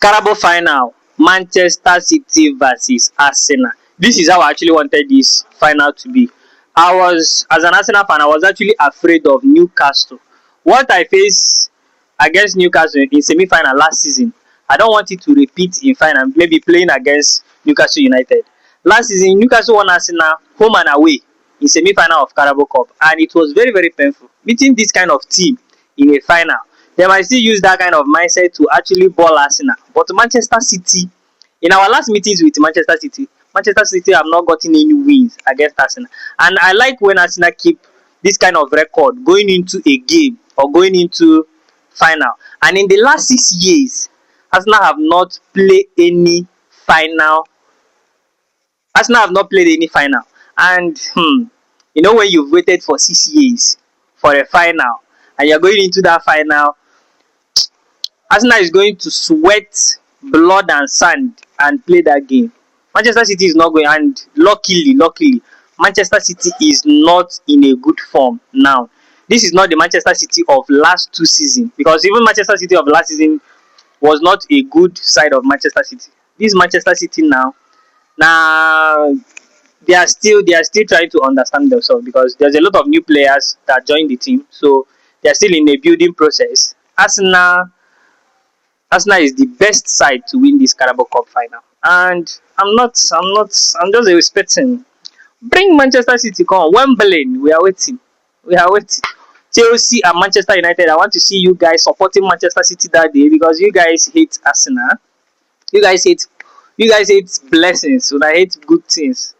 Carabao final, Manchester City versus Arsenal. This is how I actually wanted this final to be. As an Arsenal fan, I was actually afraid of Newcastle. What I faced against Newcastle in semi-final last season, I don't want it to repeat in final, maybe playing against Newcastle United. Last season, Newcastle won Arsenal home and away in semi-final of Carabao Cup, and it was very, very painful. Meeting this kind of team in a final, they might still use that kind of mindset to actually ball Arsenal. But Manchester City, in our last meetings with Manchester City have not gotten any wins against Arsenal. And I like when Arsenal keep this kind of record going into a game or going into final. And in the last 6 years, Arsenal have not played any final. Arsenal have not played any final. And you know, when you've waited for 6 years for a final and you're going into that final, Arsenal is going to sweat blood and sand and play that game. Manchester City is not going, and luckily, Manchester City is not in a good form now. This is not the Manchester City of last 2 seasons, because even Manchester City of last season was not a good side of Manchester City. This Manchester City now they are still trying to understand themselves, because there's a lot of new players that joined the team, so they are still in a building process. Arsenal is the best side to win this Carabao Cup final, and I'm just expecting. Bring Manchester City, come on, Wembley. We are waiting. Chelsea and Manchester United. I want to see you guys supporting Manchester City that day, because you guys hate Arsenal. You guys hate blessings. So I hate good things.